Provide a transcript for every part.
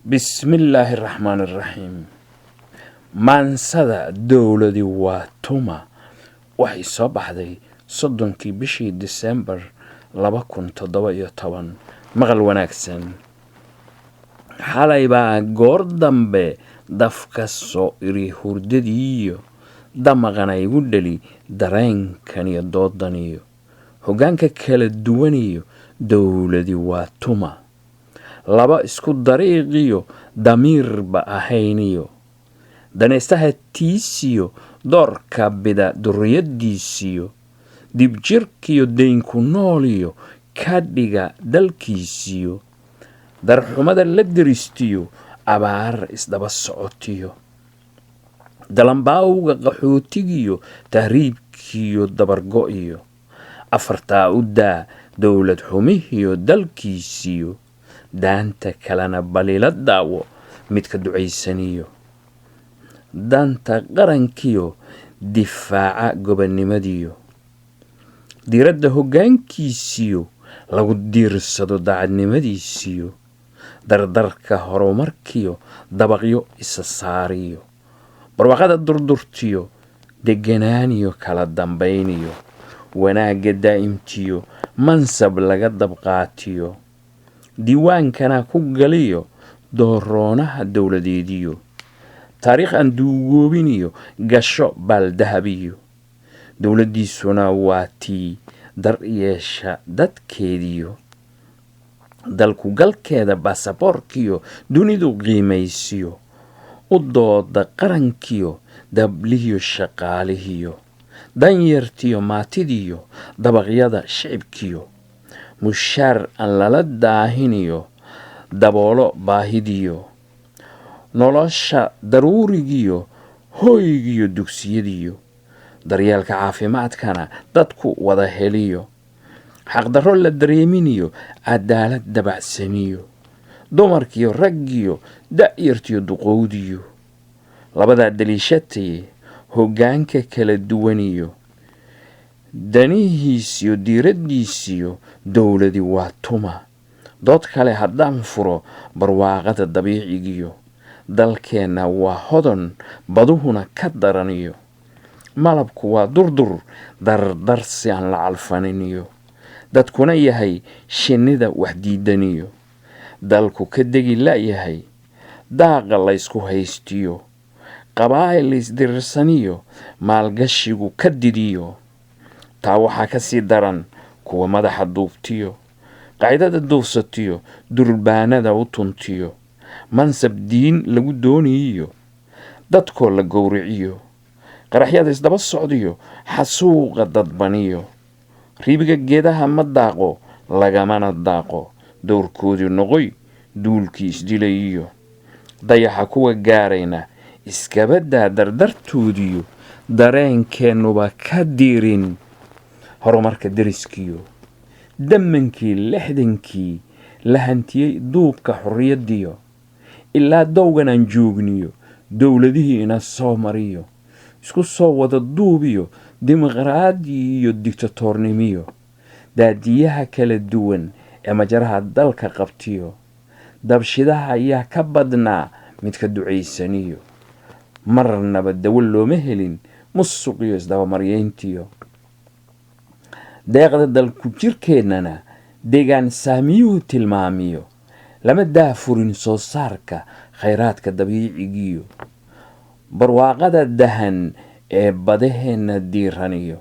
bismillaahi raxmaani raxiim. maansada dowladi waa tuma waxay soo baxday 30 bishii December 2017. maqal wanaagsan. xalay baa goor dambe dafka soo iri hurdadiiyo damaqana igu dhali dareenkan iyo doodaniyo hoggaanka kala duwaniyo dowladi waa tuma laba isku dariiqiyo damiirba ahayniyo danaystaha tiisiyo doorka bida duriyadiisiyo dibjirkiyo daynku nooliyo ka dhiga dalkiisiyo darxumada la diristiyo abaar isdaba socotiyo dalambaawga qaxootigiyo tahriibkiyo dabargo'iyo afartaa u daa dowlad xumihiyo dalkiisiyo daanta kalena balila daawo midka ducaysaniyo danta qarankiyo difaaca gobonnimadiyo diiradda hoggaankiisiyo lagu diirsado daacadnimadiisiyo dardarka horumarkiyo dabaqyo isa saariyo barwaaqada durdurtiyo deganaaniyo kala dambayniyo wanaagga daa'imtiyo mansab laga dabqaatiyo diiwaankana ku galiyo dooroonaha dowladeediyo taariikh aan duugoobiniyo gasho baaldahabiyo dowladdiisuna waa tii dar yeesha dadkeediyo dalku galkeeda baasaboorkiyo dunidu qiimaysiyo u dooda qarankiyo dablihiyo shaqaalihiyo danyartiyo maatidiyo dabaqyada shicibkiyo mushaar aan lala daahiniyo daboolo baahidiyo nolosha daruurigiyo hooygiyo dugsiyadiyo daryeelka caafimaadkana dadku wada heliyo xaqdarro la dareeminiyo cadaalad dabacsaniyo dumarkiyo raggiyo da'yartiyo duqowdiyo labadaa daliishataye hoggaanka kala duwaniyo danihiisiyo diiraddiisiyo dowladi waa tuma dood kale haddaan furo barwaaqada dabiicigiyo dalkeenna waa hodon baduhuna ka daraniyo malabku waa durdur dardar si aan la calfaniniyo dadkuna yahay shinnida wax diidaniyo dalku ka degi la'yahay daaqa laysku haystiyo qabaa'il laysdirirsaniyo maalgashigu ka didiyo taa waxaa ka sii daran kuwa madaxa duubtiyo qaydada duufsatiyo durbaanada u tuntiyo mansab diin lagu dooniyiyo dadkoo la gowriciyo qaraxyada isdaba socdiyo xasuuqa dadbaniyo riibiga geedaha ma daaqo lagamana daaqo dowrkoodii noqoy duulkii isdilayiyo dayaxa kuwa gaarayna iskabadaa dardartoodiyo dareenkeennuba ka diirin horumarka deriskiyo damankii 60kii la hantiyey duubka xorriyadiyo ilaa dowgan aan joogniyo dowladihii ina soo mariyo isku soo wada duubiyo dimuqraadi iyo digtatoornimiyo daadiyaha kala duwan ee majaraha dalka qabtiyo dabshidaha ayaa ka badnaa midka ducaysaniyo marnaba dawo looma helin musuqiyo isdabamaryayntiyo deeqda dalku jirkeennana deegaan saamiyuhu tilmaamiyo lama daafurin soo saarka khayraadka dabiicigiyo barwaaqada dahan ee badaheenna diiraniyo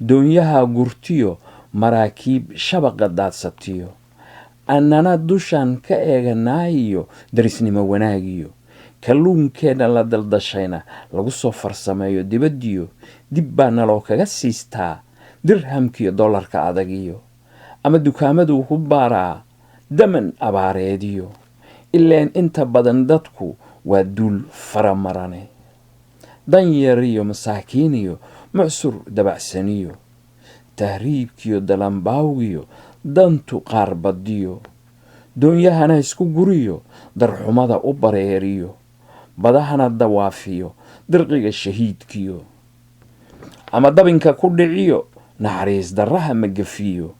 doonyaha gurtiyo maraakiib shabaqa daadsatiyo annana dushaan ka eeganaayiyo darisnimo wanaagiyo kalluunkeenna la daldashayna lagu soo farsameeyo dibaddiyo dib baa naloo kaga siistaa dirhamkiyo dollarka adagiyo ama dukaamaduu ku baaraa daman abaareediyo ileen inta badan dadku waa duul faramarane danyariyo masaakiiniyo mucsur dabacsaniyo tahriibkiyo dalambaawgiyo dantu qaarbadiyo doonyahana isku guriyo darxumada u bareeriyo badahana dawaafiyo dirqiga shahiidkiyo ama dabinka ku dhiciyo naxariis darraha magafiyo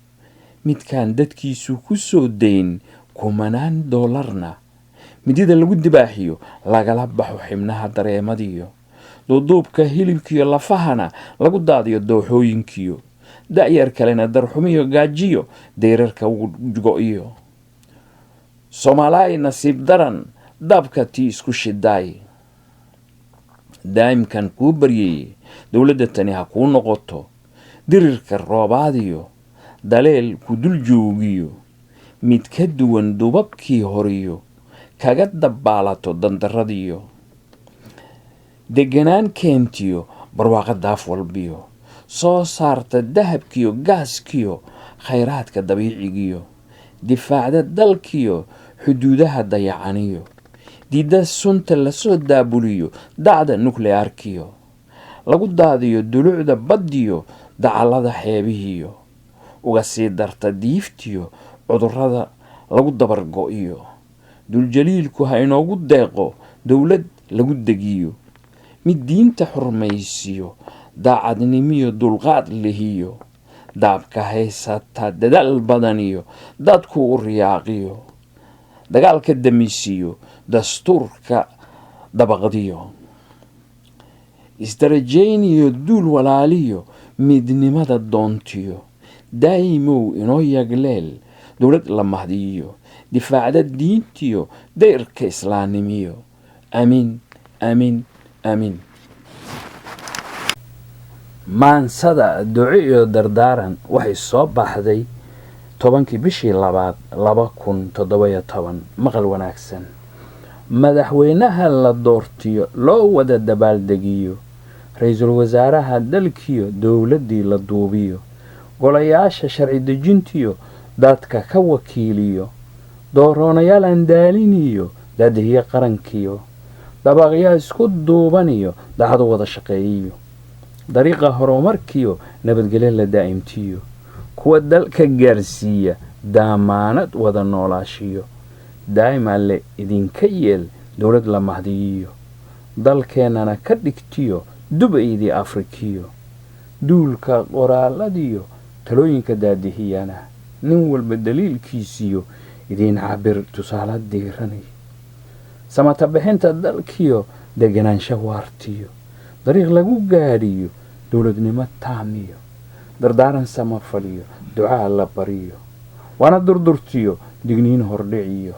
midkaan dadkiisu ku soo dayn kumanaan doolarna midida lagu dibaaxiyo lagala baxo xibnaha dareemadiyo duuduubka hilibkiyo lafahana lagu daadiyo dooxooyinkiyo da'yar kalena darxumiyo gaajiyo deyrarka go-iyo Soomaaliya nasiib daran dabka tii isku shidaay daa'imkan kuu baryay dowladda tani ha kuu noqoto dirirka roobaadiyo daleel ku dul joogiyo mid ka duwan dubabkii horiyo kaga dabaalato dandaradiyo deganaan keentiyo barwaaqo daaf walbiyo soo saarta dahabkiyo gaaskiyo khayraadka dabiicigiyo difaacda dalkiyo xuduudaha dayacaniyo diidda sunta lasoo daabuliyo dacda nukleaarkiyo lagu daadiyo dulucda baddiyo dacallada xeebihiyo uga sii darta diiftiyo cudurrada lagu dabargo-iyo duljaliilku ha inoogu deeqo dowlad lagu degiyo mid diinta xurmaysiyo daacadnimiyo dulqaad lehiyo daabka haysata dadaal badaniyo dadku u riyaaqiyo dagaalka damisiyo dastuurka dabaqdiyo isdarajayniyo duul walaaliyo midnimada doontiyo daa'imow inoo yagleel dowlad la mahdiyo difaacda diintiyo dayrka islaanimiyo amiin amiin amiin maansada duco iyo dardaaran waxay soo baxday 10kii bishii 2 2017 maqal wanaagsan madaxweynaha la doortiyo loo wada dabaaldegiyo ra'iisul wasaaraha dalkiyo dowladii la duubiyo golayaasha sharci dejintiyo dadka ka wakiiliyo dooroonayaal aan daaliniyo dadihiyo qarankiyo dabaqyaa isku duubaniyo dacdo wada shaqeeyiyo dariiqa horumarkiyo nabadgelyo la daa'imtiyo kuwa dalka gaarsiiya daamaanad wada noolaashiyo daa'im alle idinka yeel dowlad la mahdiyiyo dalkeennana ka dhigtiyo dubaydii afrikiyo duulka qoraaladiyo talooyinka daadihiyana nin walba daliilkiisiyo idiin cabir tusaale diiranay samata bixinta dalkiyo deganaansho waartiyo dariiq lagu gaadhiyo dowladnimo taamiyo dardaaran samafaliyo ducaa la bariyo waana durdurtiyo digniin hordhiciyo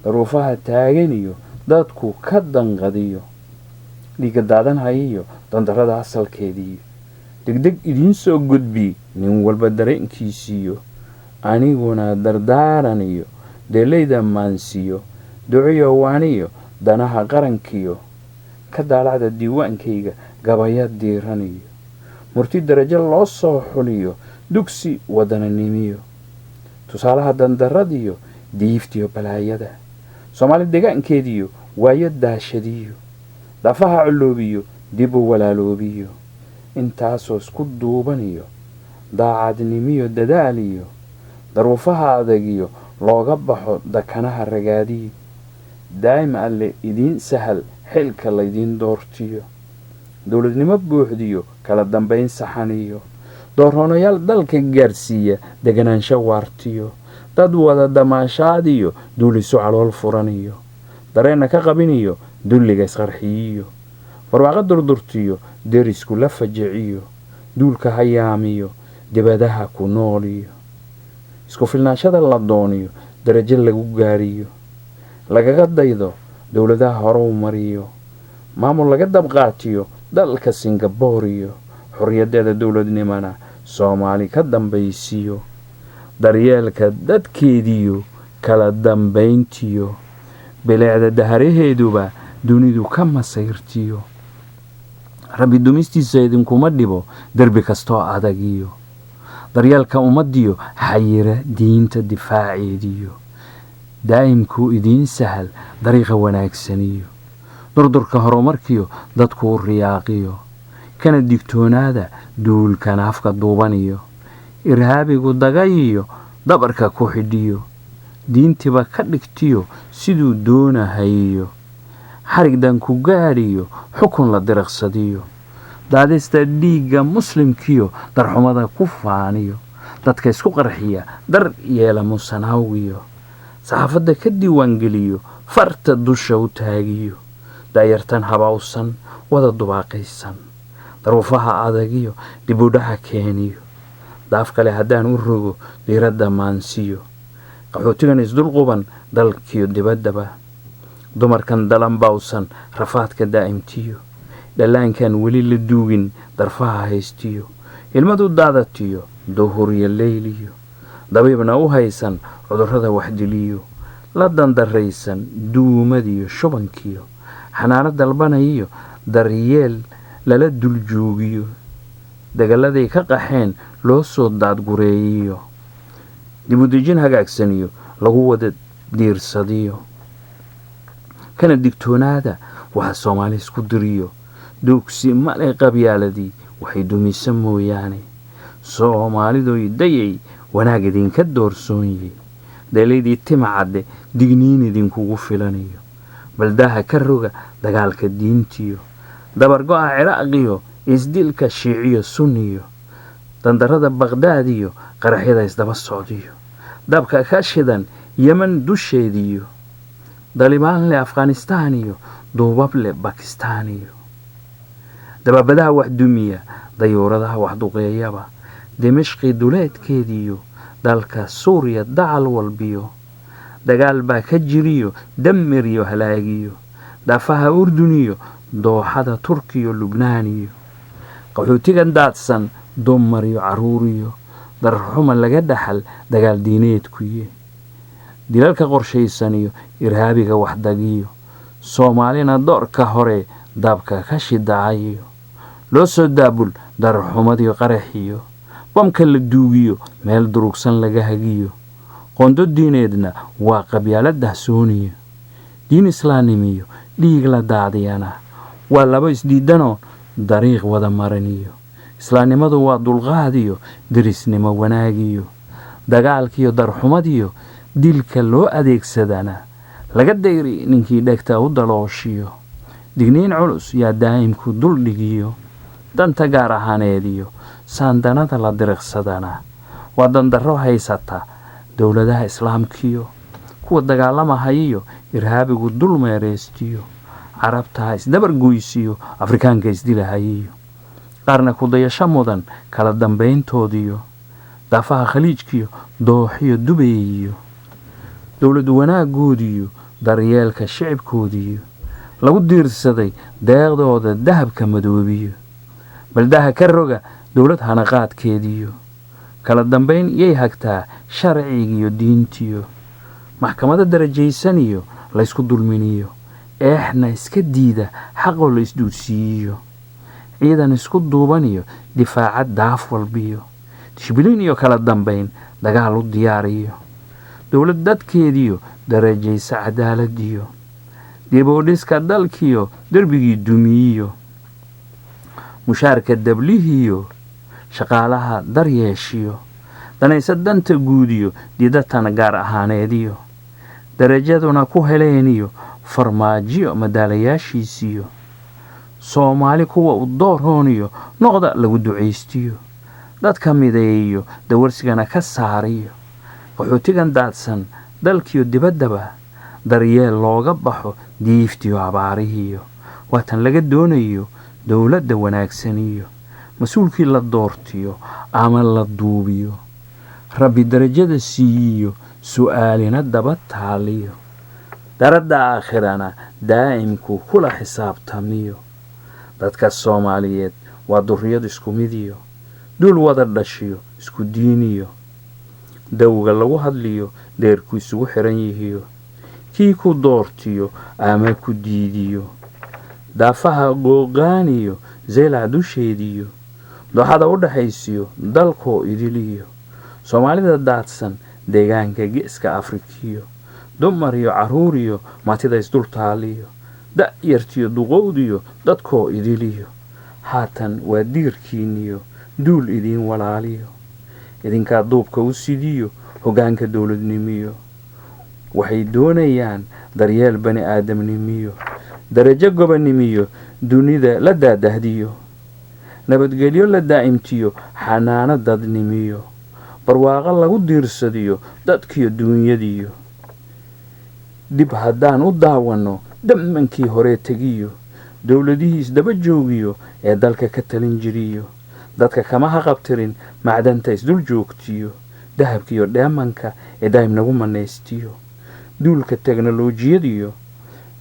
daruufaha taaganiyo dadku ka danqadiyo dhiiga daadanhayiyo dandarada asalkeediyo degdeg idiin soo gudbi nin walba dareenkiisiyo aniguna dardaaraniyo deelayda maansiyo duciyo waaniyo danaha qarankiyo ka daalacda diiwaankayga gabaya diiraniyo murti darajo loo soo xuliyo dugsi wadananimiyo tusaalaha dandaradiyo diiftiyo balaayada Soomaali deegaankeediyo waayo daashadiyo dafaha culoobiyo dib u walaaloobiyo intaasoo isku duubaniyo daacadnimiyo dadaaliyo daruufaha adagiyo looga baxo dakanaha ragaadiyo daa'im alle idiin sahal xilka laydiin doortiyo dowladnimo buuxdiyo kala dambayn saxaniyo dooroonayaal dalka gaarsiiya deganaansho waartiyo dad wada damaashaadiyo duuliso calool furaniyo dareenna ka qabiniyo dulliga isqarxiyiyo barwaaqo durdurtiyo derisku la fajiciyo duulka hayaamiyo dibadaha ku nooliyo isku filnaashada la dooniyo darajo lagu gaariyo lagaga daydo dowladaha horu mariyo maamul laga dabqaatiyo dalka Singapore xorriyadeeda dowladnimana Soomaali ka dambaysiyo daryeelka dadkeediyo kala dambayntiyo bilicda daharaheeduba dunidu ka masayrtiyo rabbi dumistiisa idinkuma dhibo darbi kastoo adagiyo daryeelka ummadiyo xayira diinta difaaceediyo daa'imku idiin sahal dariiqa wanaagsaniyo durdurka horumarkiyo dadku u riyaaqiyo kana digtoonaada duulkan afka duubaniyo irhaabigu dagayiyo dabarka ku xidhiyo diintiba ka dhigtiyo siduu doonahayiyo xarigdan ku gaadhiyo xukun la diraqsadiyo daadista dhiigga muslimkiyo darxumada ku faaniyo dadka isku qarxiya dar yeela musanaawiyo saxaafadda ka diiwaangeliyo farta dusha u taagiyo daayartan habawsan wada dubaaqaysan daruufaha adagiyo dibudhaha keeniyo daaf kale haddaan u rogo diiradda maansiyo qaxootigan isdulquban dalkiyo dibaddaba dumarkan dalanbawsan rafaadka daa'imtiyo dhallaankan weli la duugin darfaha haystiyo ilmadu daadatiyo duhuriyo leyliyo dabiibna u haysan cudurrada waxdiliyo la dandaraysan duumadiyo shubankiyo xanaano dalbanayiyo daryeel lala duljoogiyo dagalladay ka qaxeen loo soo daadgureeyiyo dibudejin hagaagsaniyo lagu wada diirsadiyo kana digtoonaada waxa soomaali isku diriyo duugsi male qabyaaladii waxay dumisa mooyaane soomaalidoy dayay wanaag idinka doorsoonyey dalaydii timacadde digniin idinkugu filanayo baldaha ka roga dagaalka diintiyo dabargo'a ciraaqiyo isdilka shiiciyo sunniyo dandarrada baqdaadiyo qaraxyada isdaba socdiyo dabka ka shidan yeman dusheediyo dalibaanle afghanistaaniyo duubable bakistaaniyo dabaabadaha wax dumiya dayuuradaha wax duqeeyaba dimashqi duleedkeediyo dalka suuriya dacal walbiyo dagaal baa ka jiriyo damiriyo halaagiyo daafaha urduniyo dooxada turkiyo lubnaaniyo qaxootigan daadsan dumariyo carruuriyo darxuma laga dhaxal dagaal diineedkuye dilalka qorshaysaniyo irhaabiga waxdagiyo soomaalina doorka hore daabka ka shidacayiyo loo soo daabul darxumadiyo qaraxiyo bamka la duugiyo meel durugsan laga hagiyo qondo diineedna waa qabyaala dahsooniyo diin islaanimiyo dhiig la daadiyana waa laba isdiidanoo dariiq wada maraniyo islaamnimadu waa dulqaadiyo derisnimo wanaagiyo dagaalkiyo darxumadiyo dilka loo adeegsadana laga dayri ninkii dhegta u dalooshiyo digniin culus yaa daa'imku dul dhigiyo danta gaar ahaaneediyo saandanada la diriqsadana waa dandarro haysata dowladaha islaamkiyo kuwa dagaalamahayiyo irhaabigu dul meereystiyo carabtaha isdabargoysiyo afrikaanka isdilahayiyo qaarna kudayasho mudan kala dambayntoodiyo daafaha khaliijkiyo dooxiyo dubeeyiyo dowlad wanaaggoodiyo daryeelka shicibkoodiyo lagu diirsaday deeqdooda dahabka madoobiyo baldaha ka roga dowlad hanaqaadkeediyo kala dambayn yay hagtaa sharcigiyo diintiyo maxkamado darajaysaniyo laysku dulminiyo eexna iska diida xaqoo la isduudsiiyiyo ciidan isku duubaniyo difaacad daaf walbiyo tishbiliin iyo kala dambayn dagaal u diyaariyo dowlad dadkeediyo darajaysa cadaaladiyo diboodhiska dalkiyo derbigii dumiyiyo mushaarka dablihiyo shaqaalaha daryeeshiyo danaysa danta guudiyo didatana gaar ahaaneediyo darajaduna ku heleeniyo farmaajiyo madaalayaashiisiyo soomaali kuwa u doorhooniyo noqda lagu ducaystiyo dadka mideeyo dawarsigana ka saariyo qaxootigan daadsan dalkiyo dibaddaba daryeel looga baxo diiftiyo abaarihiyo waatan laga doonayo dowladda wanaagsaniyo mas-uulkii la doortiyo ama la duubiyo rabbi darajada siiyiyo su'aalina daba taaliyo daradda aakhirana daa'imku kula xisaabtamiyo dadka soomaaliyeed waa durriyad isku midiyo dul wada dhashiyo isku diiniyo dawga lagu hadliyo deerku isugu xiran yihiyo kii ku doortiyo ama ku diidiyo daafaha gooqaaniyo zeylac dusheediyo dooxada u dhaxaysiyo dalkoo idiliyo soomaalida daadsan deegaanka geeska afrikiyo dumar iyo carruuriyo matida isdultaaliyo da'yartiyo duqowdiyo dadkoo idiliyo haatan waa diirkiiniyo duul idiin walaaliyo idinkaa duubka u sidiyo hoggaanka dowladnimiyo waxay doonayaan daryeel bani aadamnimiyo darajo gobonnimiyo dunida la daadahdiyo nabadgelyo la daa'imtiyo xanaano dadnimiyo barwaaqo lagu diirsadiyo dadkiyo duunyadiyo dib haddaan u daawanno dhammankii hore tegiyo dowladihiis daba joogiyo ee dalka ka talin jiriyo dadka kama haqabtirin macdanta isdul joogtiyo dahabkiiyo dheemanka ee daa'im nagu manaystiyo duulka teknolojiyadiyo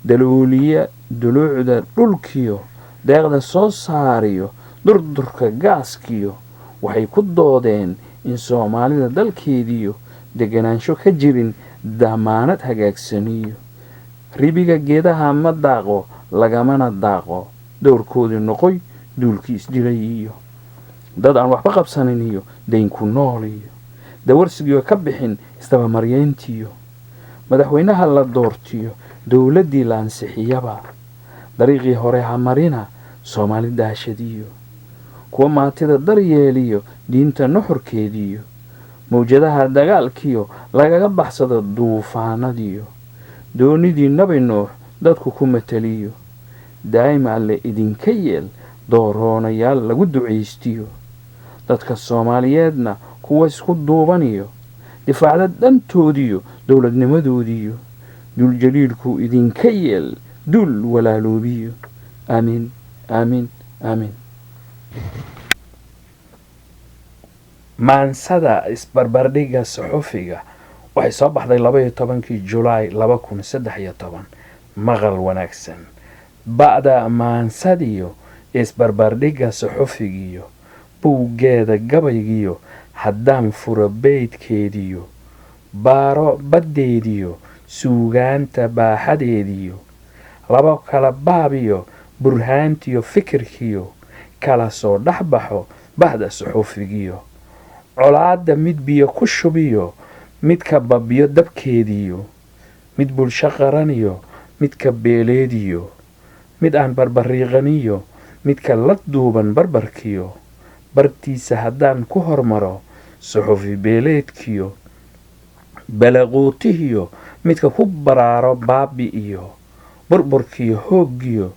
dalooliya duluucda dhulkiyo deeqda soo saariyo durdurka gaaskiyo waxay ku doodeen in soomaalida dalkeediyo deganaansho ka jirin damaanad hagaagsaniyo ribiga geedaha ma daaqo lagamana daaqo dowrkoodii noqoy duulkii isdilay iyo dad aan waxba qabsanin iyo daynku nool iyo dawarsigiyo ka bixin istabamaryeyntiyo madaxweynaha la doortiyo dowladdii la ansixiyaba dariiqii hore ha marina soomaali daashadiyo kuwa maatida daryeeliyo diinta nuxurkeediyo mawjadaha dagaalkiyo lagaga baxsado duufaanadiyo doonidii nabi nuux dadku ku mataliyo daa'ima alle idinka yeel dooroonayaal lagu ducaystiyo dadka soomaaliyeedna kuwa isku duubaniyo difaacda dhantoodiyo dowladnimadoodiyo duuljaliilku idinka yeel duul walaaloobiyo aamiin aamiin aamiin maansada isbarbardhigga suxufiga waxay soo baxday 12 Julaay 2013 maqal wanaagsan ba'da maansadiyo isbarbardhigga suxufigiyo buuggeeda gabaygiyo haddaan furo beydkeediyo baaro baddeediyo suugaanta baaxadeediyo laba kala baabiyo burhaantiyo fikirkiyo kala soo dhexbaxo bahda suxufigiyo colaadda mid biyo ku shubiyo midka babiyo dabkeediyo mid bulsho qaraniyo midka beeleediyo mid aan barbariiqaniyo midka la duuban barbarkiyo bartiisa haddaan ku hormaro suxufi beeleedkiyo balaquutihiyo midka ku baraaro baabi iyo burburkiyo hooggiyo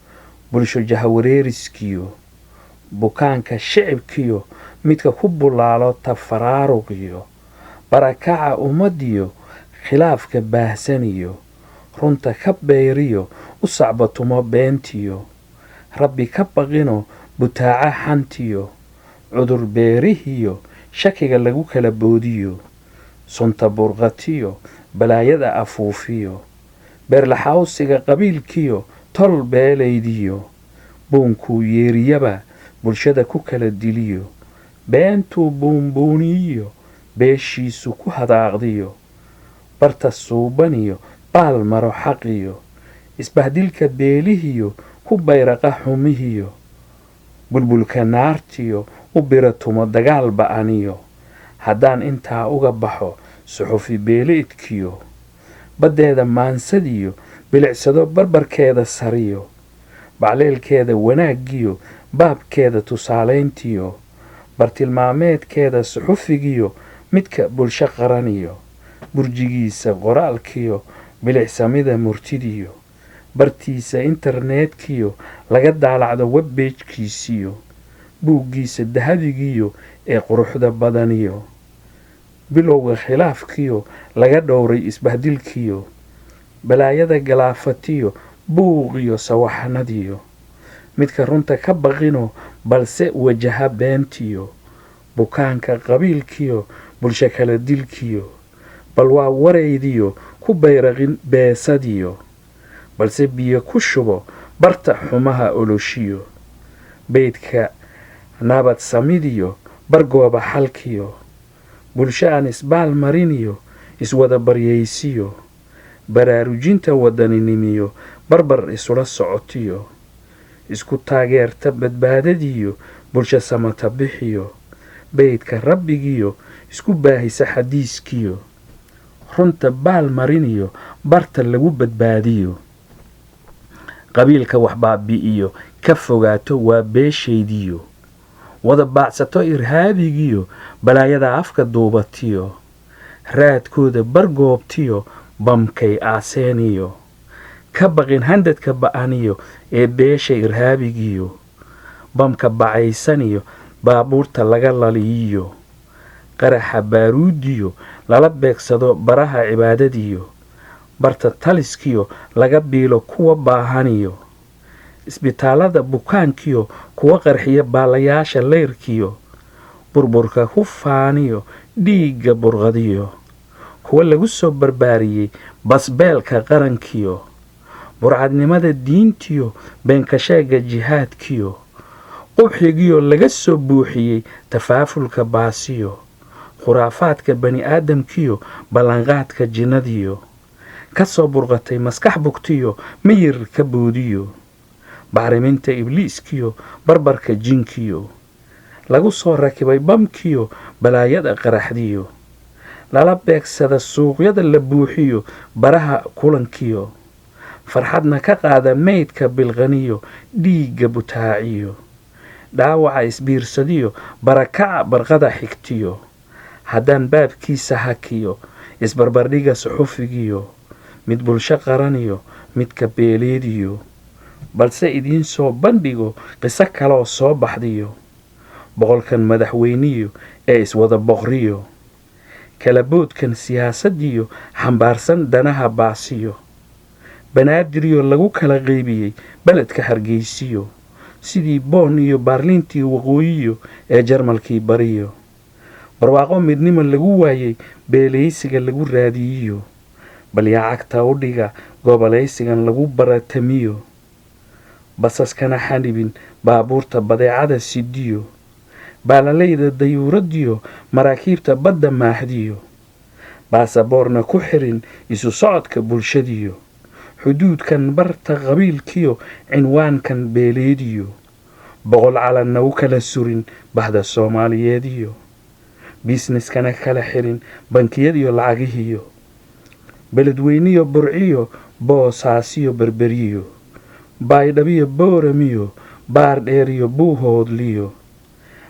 bulsho jahawareeriskiyo bukaanka shicibkiyo midka ku bulaalo tafaraaruqiyo barakaca ummadiyo khilaafka baahsaniyo runta ka beeriyo u sacbatumo beentiyo rabbi ka baqino butaaca xantiyo cudur beerihiyo shakiga lagu kala boodiyo sunta burqatiyo balaayada afuufiyo beerlaxawsiga qabiilkiyo tol beelaydiyo buunkuu yeeriyaba bulshada ku kala diliyo beentuu buunbuuniyo beeshiisu ku hadaaqdiyo barta suubaniyo baal maro xaqiyo isbahdilka beelihiyo ku bayraqa xumihiyo bulbulka naartiyo u biratumo dagaal ba'aniyo haddaan intaa uga baxo suxufi beeleedkiyo baddeeda maansadiyo bilicsado barbarkeeda sariyo bacleelkeeda wanaaggiyo baabkeeda tusaalayntiyo bartilmaameedkeeda suxufigiyo midka bulsho qaraniyo burjigiisa qoraalkiyo bilicsamida murtidiyo bartiisa internetkiyo laga daalacdo webbejkiisiyo buuggiisa dahabigiyo ee quruxda badaniyo bilowga khilaafkiyo laga dhowray isbahdilkiyo balaayada galaafatiyo buuqiyo sawaxanadiyo midka runta ka baqino balse wajaha beentiyo bukaanka qabiilkiyo bulsho kala dilkiyo bal waa waraydiyo ku bayraqin beesadiyo balse biyo ku shubo barta xumaha oloshiyo beydka nabad samidiyo bargooba xalkiyo bulsho aan isbaal mariniyo iswada baryaysiyo baraarujinta wadaninimiyo barbar isula socotiyo isku taageerta badbaadadiyo bulsho samata bixiyo beydka rabbigiyo isku baahisa xadiiskiyo runta baal mariniyo barta lagu badbaadiyo qabiilka wax baabi'iyo ka fogaato waa beeshaydiyo wada baacsato irhaabigiyo balaayada afka duubatiyo raadkooda bargoobtiyo bamkay aaseeniyo ka baqin handadka ba'aniyo ee beesha irhaabigiyo bamka bacaysaniyo baabuurta laga laliyiyo qaraxa baaruudiyo lala beegsado baraha cibaadadiyo barta taliskiyo laga biilo kuwa baahaniyo isbitaalada bukaankiyo kuwa qarxiya baalayaasha leyrkiyo burburka ku faaniyo dhiigga burqadiyo kuwa lagu soo barbaariyey basbeelka qarankiyo burcadnimada diintiyo beenkasheega jihaadkiyo qubxigiyo laga soo buuxiyey tafaafulka baasiyo khuraafaadka bani aadamkiyo ballanqaadka jinnadiyo ka soo burqatay maskax bugtiyo miyir ka boodiyo bacriminta ibliiskiyo barbarka jinkiyo lagu soo rakibay bamkiyo balaayada qaraxdiyo lala beegsada suuqyada la buuxiyo baraha kulankiyo farxadna ka qaada meydka bilqaniyo dhiigga butaaciyo dhaawaca isbiirsadiyo barakaca barqada xigtiyo haddaan baabkiisa hakiyo isbarbardhiga suxufigiyo mid bulsho qaraniyo midka beeleediyo balse idiin soo bandhigo qiso kaleoo soo baxdiyo boqolkan madaxweyniyo ee iswada boqriyo kala boodkan siyaasadiyo xambaarsan danaha baasiyo banaadiryo lagu kala qeybiyey beledka hargeysiyo sidii boon iyo baarliintii waqooyiyo ee jarmalkii bariyo barwaaqo midnimo lagu waayey beelaysiga lagu raadiyiyo balyacagta u dhiga gobolaysigan lagu baratamiyo basaskana xanibin baabuurta badeecada sidiyo baalalayda dayuuradiyo maraakiibta badda maaxdiyo baasaboorna ku xirin isu socodka bulshadiyo xuduudkan barta qabiilkiyo cinwaankan beeleediyo boqol calanna u kala surin bahda soomaaliyeediyo biisneskana kala xirin bankiyadiyo lacagihiyo beledweyniyo burciyo boosaasiyo berberiyo baydhabiyo booramiyo baardheeriyo buuhoodliyo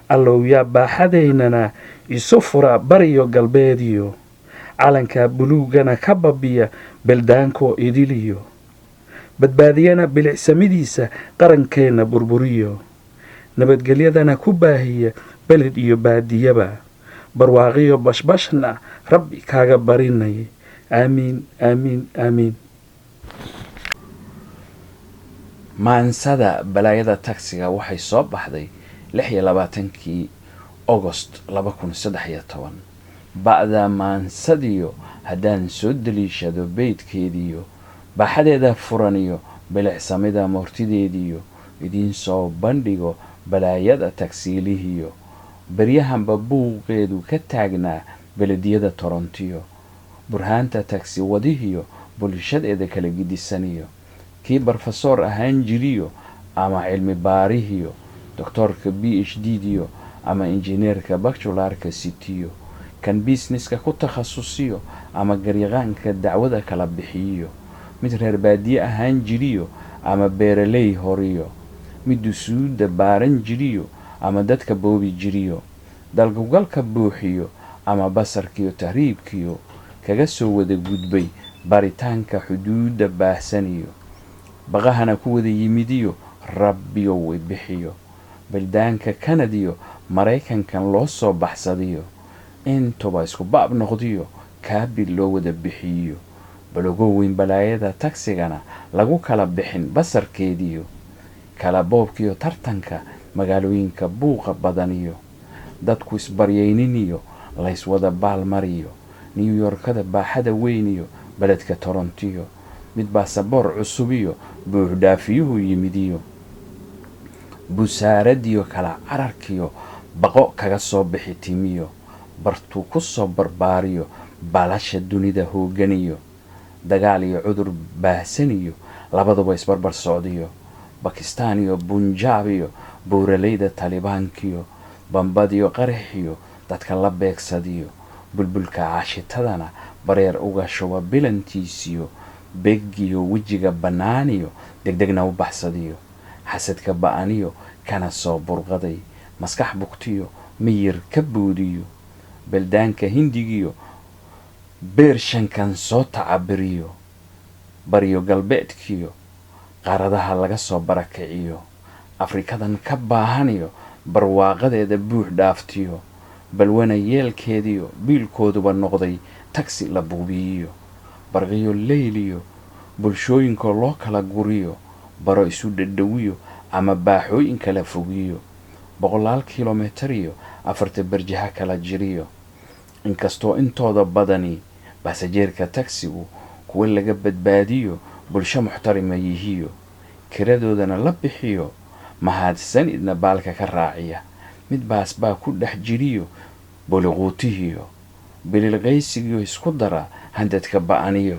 allow yaa baaxadaynana isu fura bariyo galbeediyo calanka buluugana ka babiya beldaankoo idiliyo badbaadiyana bilicsamidiisa qarankeenna burburiyo nabadgelyadana ku baahiya beled iyo baadiyaba barwaaqiyo bashbashna rabbi kaaga barinay aamiin aamiin aamiin maansada balaayada tagsiga waxay soo baxday 26 August 2013 bacda maansadiyo haddaan soo daliishado beydkeediyo baaxadeeda furaniyo bilicsamida moortideediyo idiin soo bandhigo balaayada tagsiilihiyo baryahanba buuqeedu ka taagnaa belediyada Toronto burhaanta tagsi wadihiyo bulshadeeda kala gidisaniyo kii barofesor ahaan jiriyo ama cilmi baarihiyo doktorka PhD ama injineerka bachelorka sitiyo kan businesska ku takhasusiyo ama garyaqaanka dacwada kala bixiyo mid reer baadiye ahaan jiriyo ama beeraley horiyo mid dusuuda baaran jiriyo ama dadka boobi jiriyo dalgalka buuxiyo ama basarkiyo tahriibkiyo kaga soo wada gudbay baritaanka xuduuda baahsaniyo baqahana ku wada yimidiyo rabbiyo way bixiyo baldaanka kanadiyo mareykankan loo soo baxsadiyo intuba isku baab noqdiyo kaabil loo wada bixiyo balogo weyn balaayada tagsigana lagu kala bixin basarkeediyo kala boobkiyo tartanka magaalooyinka buuqa badaniyo dadku isbaryeyniniyo lays wada baalmariyo New Yorkada baaxada weyniyo beledka Toronto mid baasaboor cusubiyo buux dhaafiyuhu yimidiyo busaaradiyo kala cararkiyo baqo kaga soo bixi timiyo bartu ku soo barbaariyo balasha dunida hooganiyo dagaal iyo cudur baahsaniyo labaduba isbarbar socdiyo Pakistan iyo Punjab iyo buuraleyda Talibankiyo bambadiyo qaraxiyo dadka la beegsadiyo bulbulka caashitadana bareer uga shuba bilantiisiyo begiyo wajiga banaaniyo degdegna u baxsadiyo xasadka ba'aniyo kana soo burqaday maskax bugtiyo miyir ka boodiyo beldaanka hindigiyo beershankan soo tacabiriyo bariyo galbeedkiyo qaradaha laga soo barakiciyo afrikadan ka baahaniyo barwaaqadeeda buux dhaaftiyo balwana yeelkeediyo biilkooduba noqday taksi la buubiyo barqiyo leyliyo bulshooyinkoo loo kala guriyo baro isu dhadhowiyo ama baaxooyin kala fogiyo 100 kilomitir iyo 4 barjaha kala jiriyo inkastoo intooda badani basajeerka taksigu kuwa laga badbaadiyo bulsho muxtarima yihiyo kiradoodana la bixiyo mahadsan idna baalka ka raaciya mid baas baa ku dhex jiriyo boliquutihiyo bililqaysigiyo isku dara handadka ba'aniyo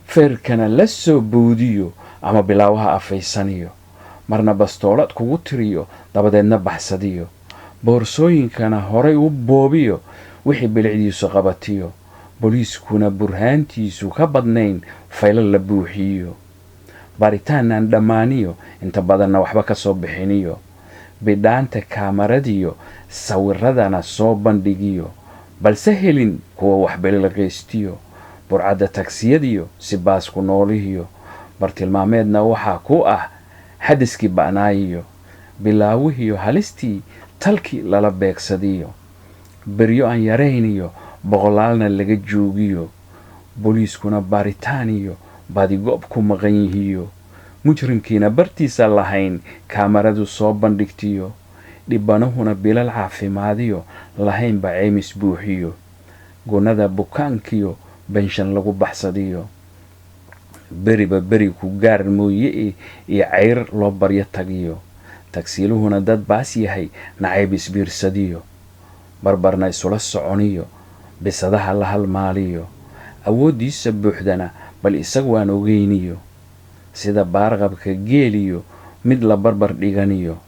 feerkana la soo boodiyo ama bilaawaha afaysaniyo marna bastoolad kugu tiriyo dabadeedna baxsadiyo boorsooyinkana horay u boobiyo wixii bilicdiisu qabatiyo booliiskuna burhaantiisu ka badnayn faylo la buuxiyo baaritaanaan dhammaaniyo inta badanna waxba ka soo bixiniyo bidhaanta kaamaradiyo sawiradana soo bandhigiyo balse helin kuwa wax bililqaystiyo burcadda tagsiyadiyo si baasku noolihiyo bartilmaameedna waxaa ku ah xadiskii ba'naayiyo bilaawihiyo halistii talkii lala beegsadiyo beryo aan yarayniyo boqolaalna laga joogiyo booliiskuna baaritaaniyo badigoob ku maqan yihiyo mujrimkiina bartiisa lahayn kaamaradu soo bandhigtiyo dhibbanahuna bilal caafimaadiyo lahaynba ceymis buuxiyo gunada bukaankiyo benshan lagu baxsadiyo beriba beri ku gaar mooye iyo cayr loo baryo tagiyo tagsiiluhuna dad baas yahay nacayb isbiirsadiyo barbarna isula soconiyo bisadaha la halmaaliyo awooddiisa buuxdana bal isagu aan ogeyniyo sida baarqabka geeliyo mid la barbar dhiganiyo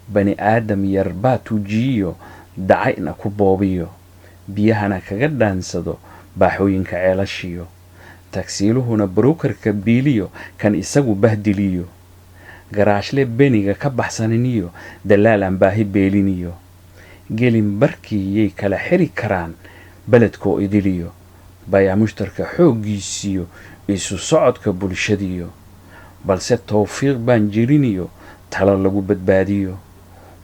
bani aadam yar baa tujiyiyo dacayna ku boobiyo biyahana kaga dhaansado baaxooyinka ceelashiyo tagsiiluhuna barokarka biiliyo kan isagu bahdiliyo garaashle beniga ka baxsaniniyo dalaal aan baahi beeliniyo gelin barkiiyay kala xiri karaan beledkoo idiliyo bayaa mushtarka xooggiisiyo isu socodka bulshadiyo balse tawfiiq baan jiriniyo talo lagu badbaadiyo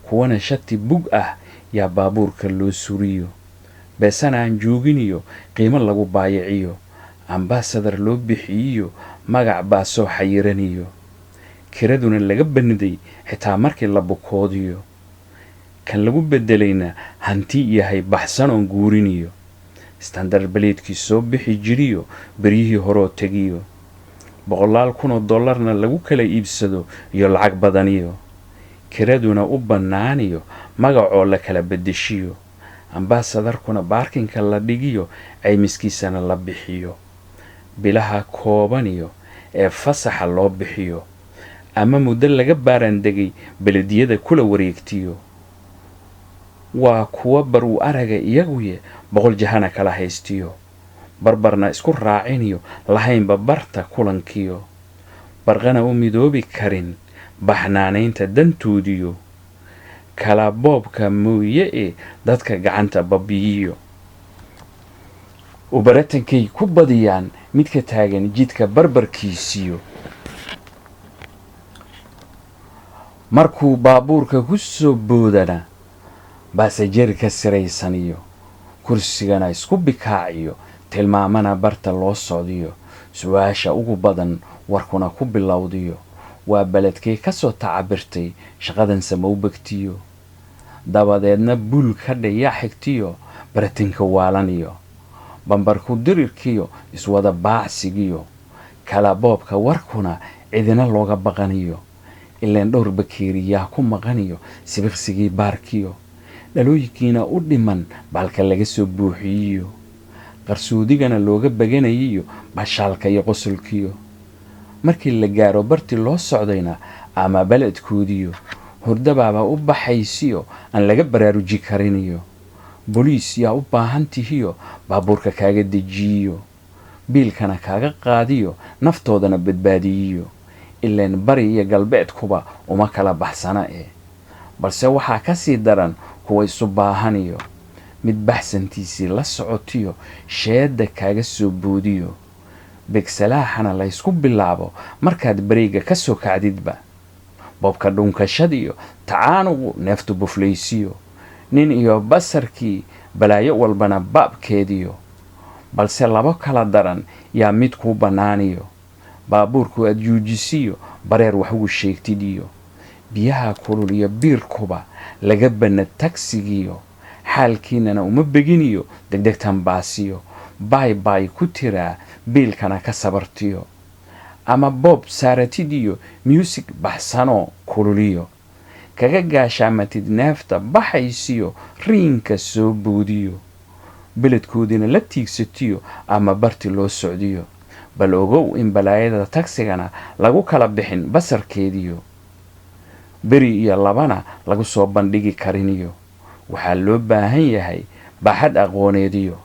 kuwana shati bug ah yaa baabuurka loo suriyo beesana aan jooginiyo qiimo lagu baayiciyo ambasadar loo bixiyiyo magac baa soo xayiraniyo kiraduna laga baniday xitaa markii la bukoodiyo kan lagu bedelayna hanti yahay baxsan oon guuriniyo standard baleedkii soo bixi jiriyo beryihii horoo tegiyo $100,000 lagu kala iibsado iyo lacag badaniyo kiraduna u bannaaniyo magacoo la kala bedeshiyo ambasadarkuna baarkinka la dhigiyo caymiskiisana la bixiyo bilaha koobaniyo ee fasaxa loo bixiyo ama muddo laga baarandegay belediyada kula wareegtiyo waa kuwa bar u araga iyaguye 100 jahana kala haystiyo barbarna isku raaciniyo lahaynba barta kulankiyo barqana u midoobi karin baxnaanaynta dantoodiyo kala boobka mooye ee dadka gacanta babiyiyo ubaratankay ku badiyaan midka taagan jidka barbarkiisiyo markuu baabuurka ku soo boodana baasajeerka siraysaniyo kursigana isku bikaaciyo tilmaamana barta loo socdiyo su-aasha ugu badan warkuna ku bilowdiyo waa beledkay ka soo tacabirtay shaqadan samow begtiyo dabadeedna buul ka dhaya xigtiyo baratinka waalaniyo bambarku dirirkiyo iswada baacsigiyo kala boobka warkuna cidina looga baqaniyo ileen dhowr bakeeriyaa ku maqaniyo sibiqsigii baarkiyo dhalooyinkiina u dhiman baalka laga soo buuxiyiyo qarsoodigana looga baganayiyo bashaalka iyo qosolkiyo markii la gaaro bartii loo socdayna ama beledkoodiyo hurdabaaba u baxaysiyo aan laga baraaruji kariniyo boliis yaa u baahan tihiyo baabuurka kaaga dejiyiyo biilkana kaaga qaadiyo naftoodana badbaadiyiyo ileen bari iyo galbeedkuba uma kala baxsana balse waxaa ka sii daran kuwa isu baahaniyo mid baxsantiisii la socotiyo sheedda kaaga soo boodiyo begsalaaxana laysku bilaabo markaad bareyga ka soo kacdidba boobka dhunkashadiyo tacaanugu neeftu buflaysiyo nin iyo basarkii balaayo walbana baabkeediyo balse laba kala daran yaa mid kuu bannaaniyo baabuurku aad yuujisiyo bareer wax ugu sheegtid iyo biyaha kulul iyo biirkuba laga banna tagsigiyo xaalkiinana uma beginiyo degdegtan baasiyo baay ku tiraa biilkana ka sabartiyo ama boob saaratidiyo muusig baxsanoo kululiyo kaga gaashaamatid neefta baxaysiyo riinka soo boodiyo beledkoodina la tiigsatiyo ama barti loo socdiyo bal ogow in balaayada tagsigana lagu kala bixin basarkeediyo beri iyo labana lagu soo bandhigi kariniyo waxaa loo baahan yahay baaxad aqooneediyo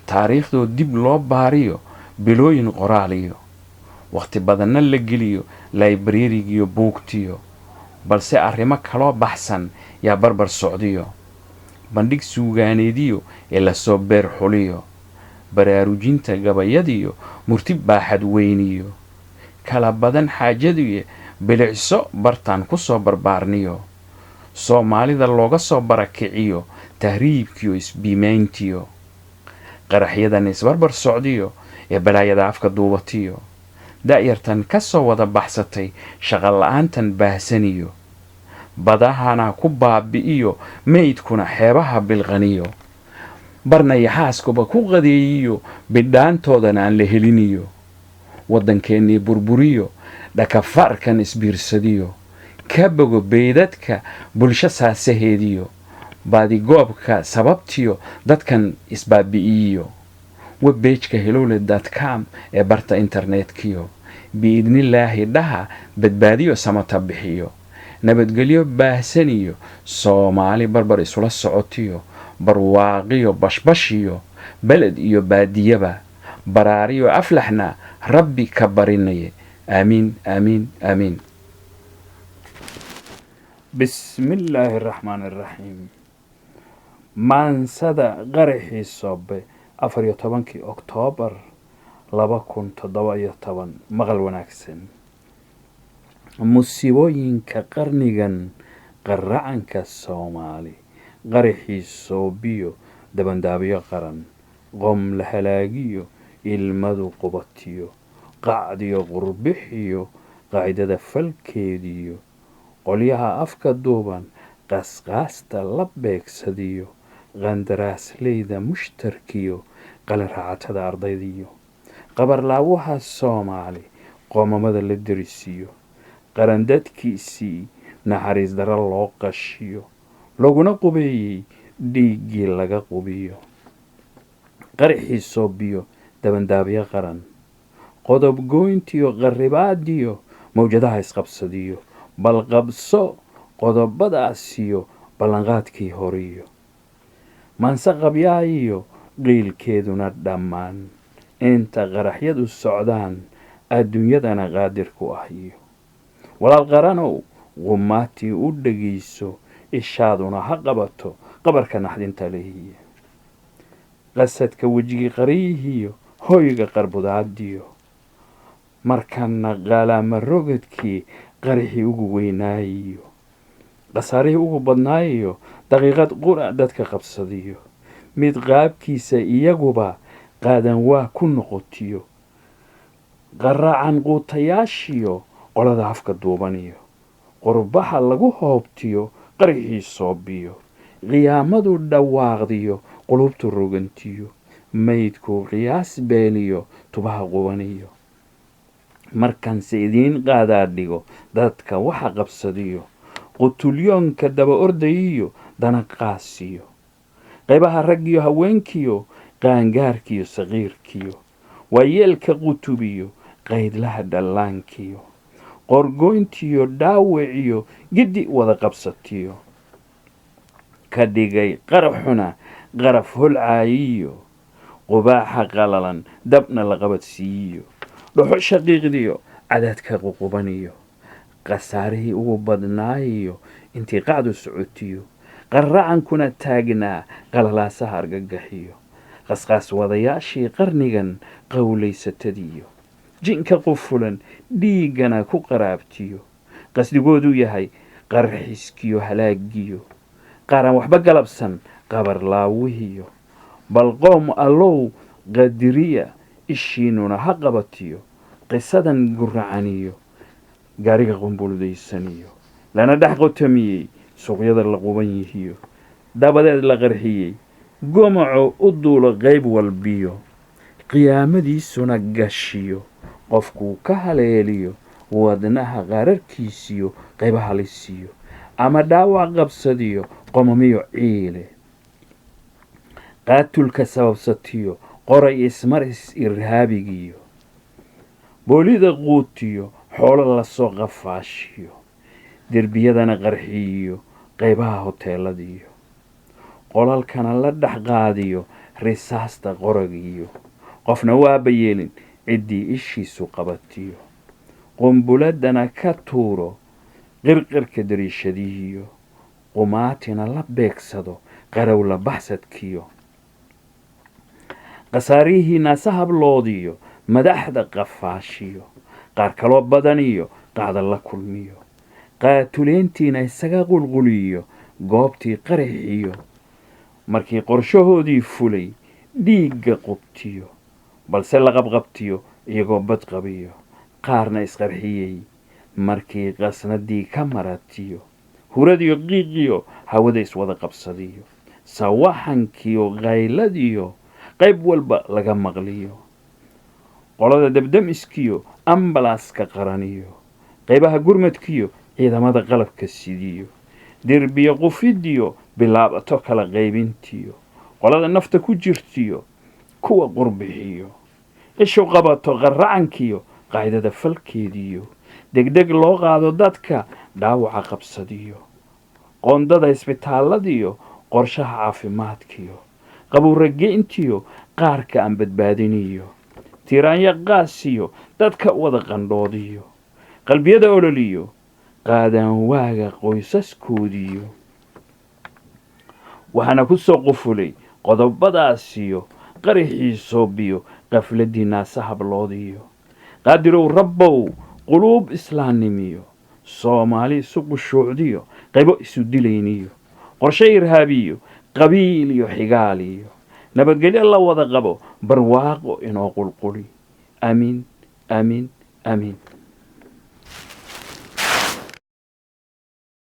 taariikhdoo dib loo baariyo bilooyin qoraaliyo wakhti badanna la geliyo laibrarigiyo buugtiyo balse arrimo kaloo baxsan yaa barbar socdiyo bandhig suugaaneediyo ee lasoo beer xuliyo baraarujinta gabayadiyo murti baaxad weyniyo kala badan xaajadiyo bilicso bartaan ku soo barbaarniyo soomaalida looga soo barakiciyo tahriibkiyo isbiimayntiyo qaraxyadan isbarbar socdiyo ee balaayada afka duubatiyo da'yartan ka soo wada baxsatay shaqola'aantan baahsaniyo badahana ku baabi'iyo meydkuna xeebaha bilqaniyo barna yaxaaskuba ku qadeeyiyo bidhaantoodana aan la heliniyo waddankeennii burburiyo dhakafaarkan isbiirsadiyo ka bogo beydadka bulsho saasaheediyo baadigoobka sababtiyo dadkan isbaabi'iyiyo webbeejka helowle.com ee barta internetkiyo biidnilaahi dhaha badbaadiyo samata bixiyo nabadgelyo baahsaniyo soomaali barbar isula socotiyo barwaaqiyo bashbashiyo beled iyo baadiyaba baraariyo aflaxna rabbi ka barinaye aamiin aamiin aamiin bismillaahi araxmaan araxiim maansada qaraxii soobe 14 Oktoobar 2017 maqal wanaagsan musiibooyinka qarnigan qaracanka Soomaali qaraxii soobiyo dabandaabiyo qaran qom la halaagiyo ilmadu qubatiyo qacdiyo qurbixiyo qaacidada falkeediyo qolyaha afka duuban qasqaasta la beegsadiyo qandaraasleyda mushtarkiyo qalin raacatada ardaydiyo qabarlaawaha Soomaali qoomamada la dirisiyo qarandadkiisii naxariis daro loo qashiyo laguna qubeeyey dhiiggii laga qubiyo qaraxii soobiyo dabandaabiyo qaran qodob goyntiyo qarribaadiyo mawjadaha isqabsadiyo bal qabso qodobadaasiyo ballanqaadkii horiyo manse qabyaayiyo qiilkeeduna dhammaan inta qaraxyadu socdaan adduunyadana qaadir ku ahiyo walaal qaranow qumaatii u dhegayso ishaaduna ha qabato qabarka naxdinta lehiya qasadka wejigii qariyihiyo hoyga qarbudaadiyo markana qaalama rogadkii qaraxii ugu weynaayiyo qasaarihii ugu badnaayiyo daqiiqad qura dadka qabsadiyo mid qaabkiisa iyaguba qaadan waa ku noqotiyo qaraacan quutayaashiyo qolada afka duubaniyo qurbaha lagu hoobtiyo qaraxii soobiyo qiyaamadu dhawaaqdiyo qulubtu rogantiyo maydku qiyaas beeniyo tubaha qubaniyo markanse idiin qaadaa dhigo dadka waxa qabsadiyo qutulyoonka daba ordayiyo dana qaasiyo qaybaha raggiyo haweenkiyo qaangaarkiyo saqiirkiyo waayeelka qutubiyo qaydlaha dhallaankiyo qorgoyntiyo dhaawiciyo giddi wada qabsatiyo ka dhigay qaraxuna qaraf holcaayiyo qubaaxa qalalan dabna la qabadsiiyo dhuxo shaqiiqdiyo cadaadka ququbaniyo qasaarihii ugu badnaayiyo intii qacdu socotiyo qarracankuna taagnaa qalalaasaha argagaxiyo qasqaas wadayaashii qarnigan qowlaysatadiyo jinka qufulan dhiiggana ku qaraabtiyo qasdigoodu yahay qarxiskiyo halaagiyo qaaran waxba galabsan qabarlaawihiyo bal qoom allow qadiriya ishiinuna ha qabatiyo qisadan guracaniyo gaariga qumbuludaysaniyo lana dhex qotamiyey suuqyada la quban yihiyo dabadeed la qarxiyey gomaco u duulo qayb walbiyo qiyaamadiisuna gashiyo qofkuu ka haleeliyo wadnaha qaararkiisiyo qaybaha lisiiyo ama dhaawac qabsadiyo qomamiyo ciile qaatulka sababsatiyo qoray ismaris irhaabigiyo boolida quutiyo xoolo lasoo qafaashiyo derbiyadana qarxiyo qaybaha hoteeladiyo qolalkana la dhex qaadiyo risaasta qoragiyo qofna waaba yeelin ciddii ishiisu qabatiyo qumbuladana ka tuuro qirqirka dariishadihiyo qumaatina la beegsado qarowla baxsadkiyo qasaarihii naasa habloodiyo madaxda qafaashiyo qaar kaloo badaniyo qaada la kulmiyo qaatuleentiina isaga qulquliyo goobtii qaraxiyo markii qorshahoodii fulay dhiigga qubtiyo balse la qabqabtiyo iyagoo badqabiyo qaarna isqarxiyey markii qasnadii ka maratiyo huradiyo qiiqiyo hawada iswada qabsadiyo sawaxankiyo qayladiyo qayb walba laga maqliyo qolada dabdamiskiyo ambalaaska qaraniyo qaybaha gurmadkiyo ciidamada qalabka sidiyo derbiyo qufidiyo bilaabato kala qaybintiyo qolada nafta ku jirtiyo kuwa qurbixiyo ishu qabato qaracankiyo qaydada falkeediyo degdeg loo qaado dadka dhaawaca qabsadiyo qoondada isbitaalladiyo qorshaha caafimaadkiyo qabuurageyntiyo qaarka aan badbaadiniyo tiraanya qaasiyo dadka wada qandhoodiyo qalbiyada ololiyo qaadaan waaga qoysaskoodiyo waxaana ku soo qufulay qodobadaasiyo qaraxii soobiyo qafladii naasa habloodiyo qaadirow rabbow quluub islaannimiyo soomaali isu qushuucdiyo qaybo isu dilayniyo qorshe irhaabiyo qabiil iyo xigaaliyo nabadgelyo la wada qabo barwaaqo inoo qulquli amiin amiin amiin